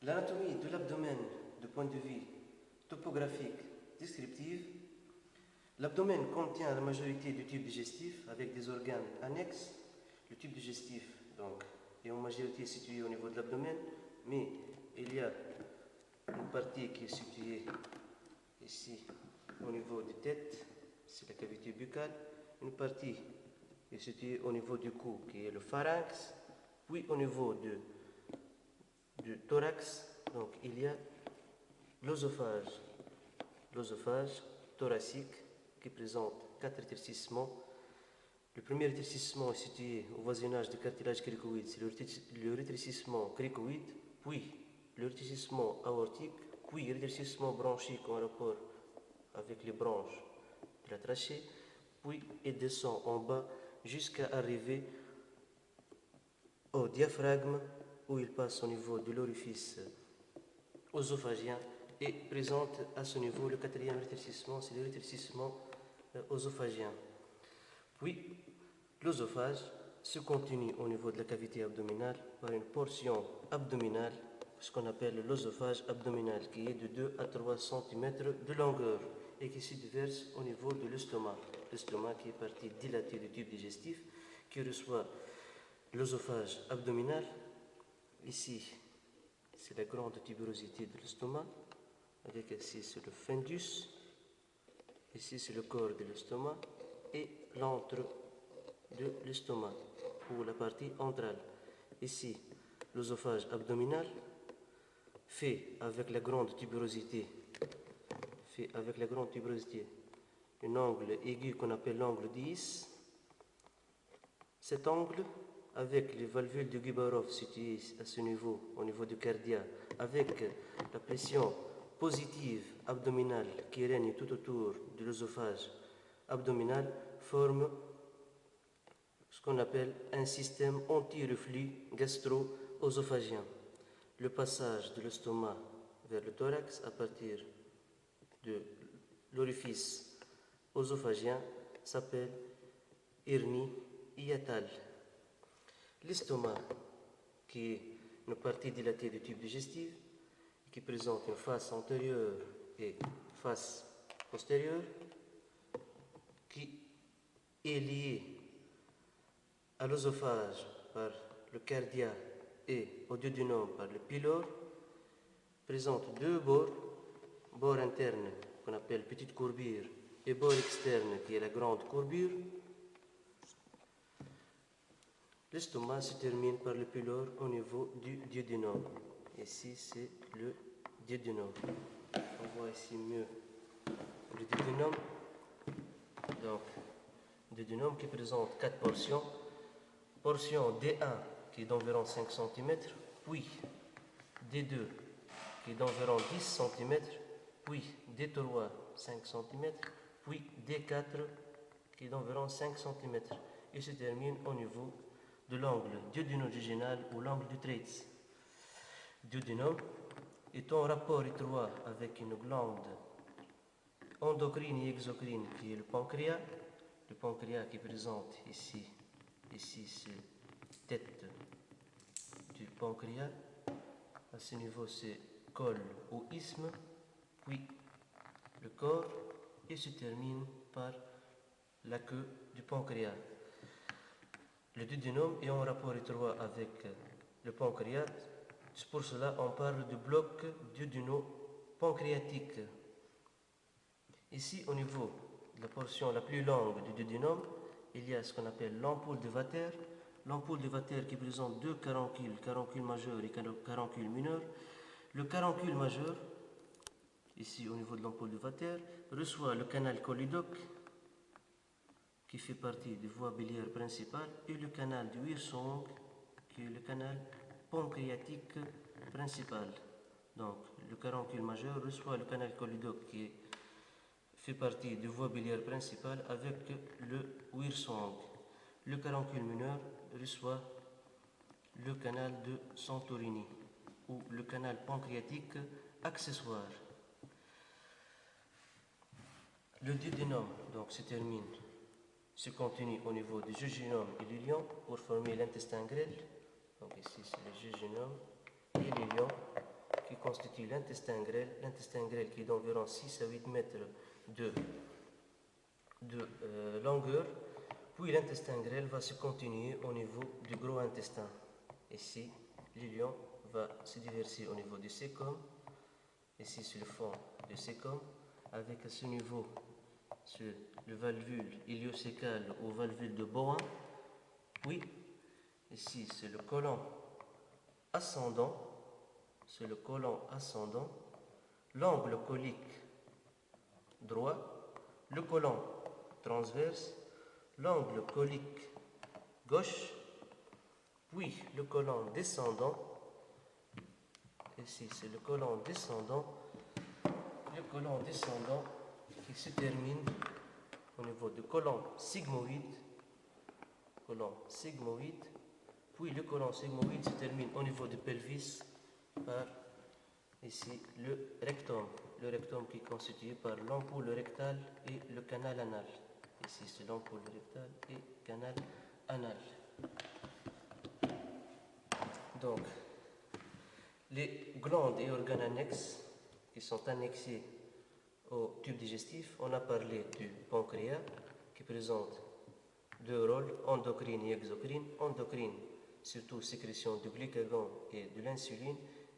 L'anatomie de l'abdomen du point de vue topographique descriptif. L'abdomen contient la majorité du tube digestif avec des organes annexes. Le tube digestif donc, est en majorité situé au niveau de l'abdomen, mais il y a une partie qui est située ici au niveau de tête, c'est la cavité buccale, une partie qui est située au niveau du cou qui est le pharynx, puis au niveau du thorax, donc il y a l'œsophage thoracique qui présente 4 rétrécissements. Le premier rétrécissement est situé au voisinage du cartilage cricoïde, c'est le rétrécissement cricoïde, puis le rétrécissement aortique, puis le rétrécissement bronchique en rapport avec les branches de la trachée, puis il descend en bas jusqu'à arriver au diaphragme où il passe au niveau de l'orifice œsophagien et présente à ce niveau le quatrième rétrécissement, c'est le rétrécissement œsophagien. Puis l'œsophage se continue au niveau de la cavité abdominale par une portion abdominale, ce qu'on appelle l'œsophage abdominal, qui est de 2 à 3 cm de longueur et qui se déverse au niveau de l'estomac. L'estomac qui est partie dilatée du tube digestif, qui reçoit l'œsophage abdominal. Ici, c'est la grande tuberosité de l'estomac, avec ici c'est le fundus, ici c'est le corps de l'estomac et l'antre de l'estomac, ou la partie antrale. Ici, l'œsophage abdominal fait avec la grande tuberosité un angle aigu qu'on appelle l'angle 10. Cet angle, avec les valvules de Gubarov situées à ce niveau, au niveau du cardia, avec la pression positive abdominale qui règne tout autour de l'œsophage abdominal, forme ce qu'on appelle un système anti-reflux gastro-œsophagien. Le passage de l'estomac vers le thorax à partir de l'orifice œsophagien s'appelle hernie hiatale. L'estomac, qui est une partie dilatée du tube digestif, qui présente une face antérieure et face postérieure, qui est liée à l'œsophage par le cardia et au duodénum par le pylore, présente deux bords, bord interne qu'on appelle petite courbure et bord externe qui est la grande courbure. L'estomac se termine par le pylore au niveau du duodénum. Ici, c'est le duodénum. On voit ici mieux le duodénum. Donc, duodénum qui présente 4 portions. Portion D1 qui est d'environ 5 cm, puis D2 qui est d'environ 10 cm, puis D3 5 cm, puis D4 qui est d'environ 5 cm et se termine au niveau de l'angle duodéno-jejunal ou l'angle du Treitz. Duodénum est en rapport étroit avec une glande endocrine et exocrine qui est le pancréas qui présente ici c'est tête du pancréas, à ce niveau c'est col ou isthme, puis le corps et se termine par la queue du pancréas. Le duodénum est en rapport étroit avec le pancréas, c'est pour cela on parle de bloc duodéno-pancréatique. Ici, au niveau de la portion la plus longue du duodénum, il y a ce qu'on appelle l'ampoule de Vater. L'ampoule de Vater qui présente deux caroncules majeurs et caroncules mineurs. Le caroncule majeur, ici au niveau de l'ampoule de Vater, reçoit le canal cholédoque qui fait partie des voies biliaires principales et le canal du Wirsung qui est le canal pancréatique principal. Donc le caroncule majeur reçoit le canal cholédoque qui fait partie des voies biliaires principales avec le Wirsung. Le caroncule mineur reçoit le canal de Santorini ou le canal pancréatique accessoire. Le duodénum donc se continue au niveau du jejunum et l'ilion pour former l'intestin grêle. Donc ici c'est le jejunum et l'ilion. constitue l'intestin grêle qui est d'environ 6 à 8 mètres de longueur, puis l'intestin grêle va se continuer au niveau du gros intestin. Ici, l'iléon va se déverser au niveau du cécum, ici sur le fond du cécum, avec à ce niveau sur le valvule iléocécale ou valvule de Bowen, puis ici c'est le côlon ascendant, l'angle colique droit, le côlon transverse, l'angle colique gauche, puis le côlon descendant, ici c'est le côlon descendant qui se termine au niveau du côlon sigmoïde, puis le côlon sigmoïde se termine au niveau du pelvis par ici le rectum qui est constitué par l'ampoule rectale et le canal anal. Ici c'est l'ampoule rectale et canal anal. Donc, les glandes et organes annexes qui sont annexés au tube digestif, on a parlé du pancréas qui présente deux rôles, endocrine et exocrine. Endocrine, surtout sécrétion du glucagon et de l'insuline,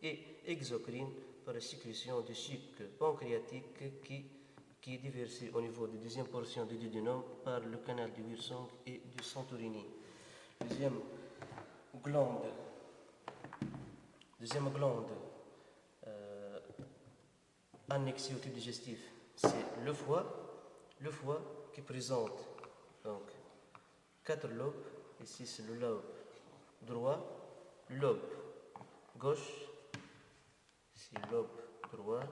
et exocrine par la sécrétion du sucre pancréatique qui est déversé au niveau de la deuxième portion du duodénum par le canal du Wirsung et du Santorini. Deuxième glande annexée au tube digestif, c'est le foie qui présente donc 4 lobes. Ici c'est le lobe droit, lobe gauche, ici lobe droit,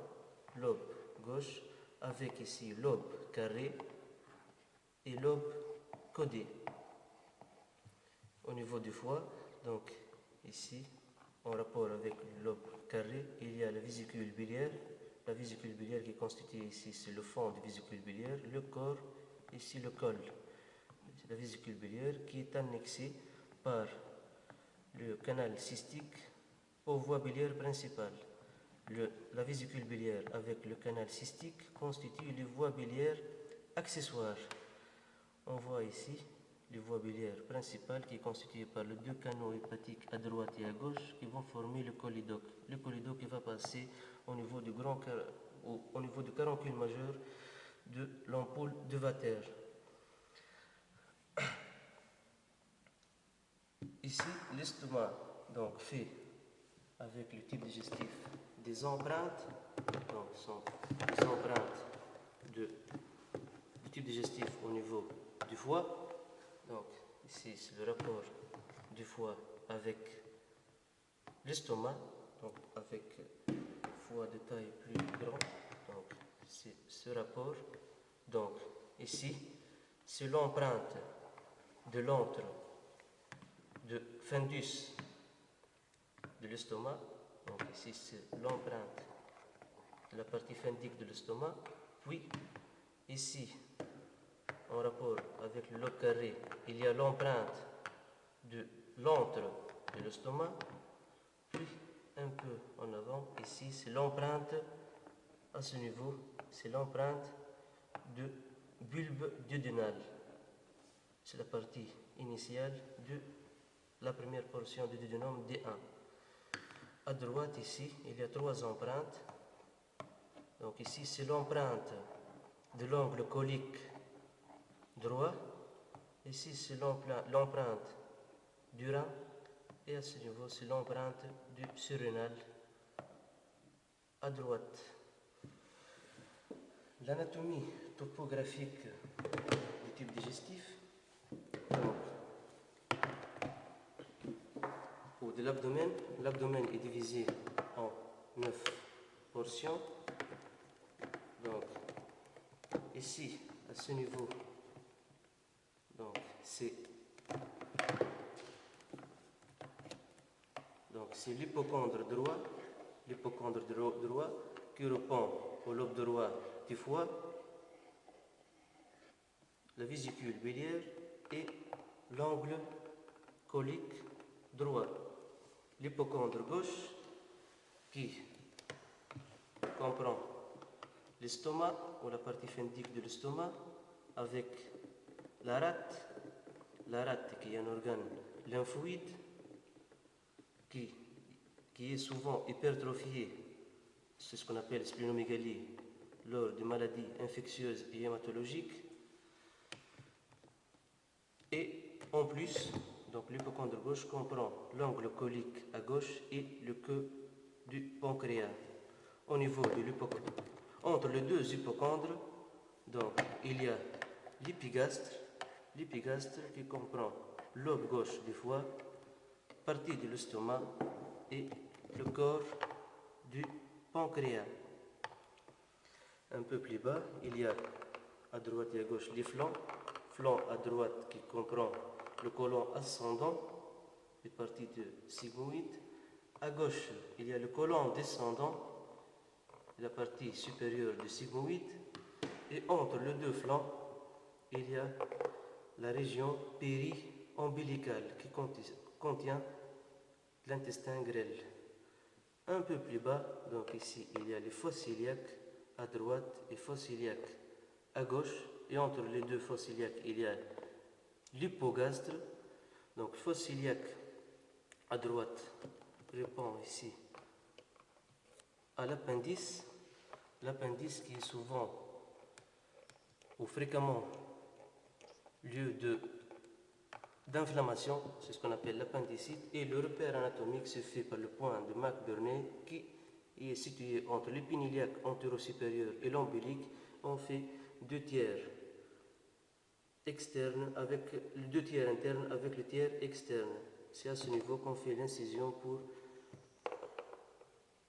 lobe gauche, avec ici lobe carré et lobe codé. Au niveau du foie, donc ici en rapport avec le lobe carré, il y a la vésicule biliaire. La vésicule biliaire qui est constituée ici, c'est le fond de vésicule biliaire, le corps, ici le col. La vésicule biliaire qui est annexée par le canal cystique aux voies biliaires principales. La vésicule biliaire avec le canal cystique constitue les voies biliaires accessoires. On voit ici les voies biliaires principales qui est constituée par les deux canaux hépatiques à droite et à gauche qui vont former le cholédoque. Le cholédoque qui va passer au niveau du caroncule majeur de l'ampoule de Vater. Ici, l'estomac donc fait avec le tube digestif des empreintes, donc sont des empreintes du tube digestif au niveau du foie. Donc ici c'est le rapport du foie avec l'estomac, donc avec foie de taille plus grande. Donc c'est ce rapport. Donc ici c'est l'empreinte de l'antre de fundus de l'estomac. Donc ici c'est l'empreinte de la partie fundique de l'estomac. Puis ici en rapport avec le lobe carré, il y a l'empreinte de l'antre de l'estomac. Puis un peu en avant, ici c'est l'empreinte à ce niveau, c'est l'empreinte de bulbe duodénal. C'est la partie initiale de la première portion du duodénum D1. À droite ici, il y a 3 empreintes. Donc ici c'est l'empreinte de l'angle colique droit. Ici c'est l'empreinte du rein. Et à ce niveau c'est l'empreinte du surrénal à droite. L'anatomie topographique du tube digestif ou de l'abdomen. L'abdomen est divisé en 9 portions. Donc ici à ce niveau, donc c'est l'hypocondre droit, qui répond au lobe droit du foie, la vésicule biliaire et l'angle colique droit. L'hypocondre gauche qui comprend l'estomac ou la partie phéndique de l'estomac avec la rate qui est un organe lymphoïde qui est souvent hypertrophié, c'est ce qu'on appelle splénomégalie lors de maladies infectieuses et hématologiques. Et en plus, donc l'hypocondre gauche comprend l'angle colique à gauche et le queue du pancréas. Au niveau de l'hypocondre, entre les deux hypocondres, donc il y a l'épigastre qui comprend lobe gauche du foie, partie de l'estomac et le corps du pancréas. Un peu plus bas, il y a à droite et à gauche les flancs à droite qui comprend le côlon ascendant et partie de sigmoïde. À gauche, il y a le côlon descendant et la partie supérieure du sigmoïde. Et entre les deux flancs, il y a la région péri-ombilicale qui contient l'intestin grêle. Un peu plus bas, donc ici, il y a les fosses iliaques à droite et fosses iliaques à gauche. Et entre les deux fosses iliaques, il y a l'hypogastre. Donc, fosse iliaque à droite répond ici à l'appendice. L'appendice qui est souvent ou fréquemment lieu d'inflammation, c'est ce qu'on appelle l'appendicite. Et le repère anatomique se fait par le point de McBurney qui est situé entre l'épine iliaque antéro-supérieure et l'ombilique. On fait 2 tiers externe avec le 2 tiers interne avec le tiers externe. C'est à ce niveau qu'on fait l'incision pour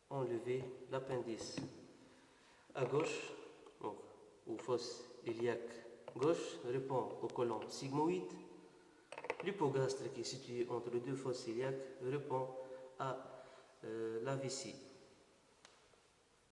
enlever l'appendice. À gauche, donc, ou fosse iliaque gauche, répond au côlon sigmoïde. L'hypogastre qui est situé entre les deux fosses iliaques répond à la vessie.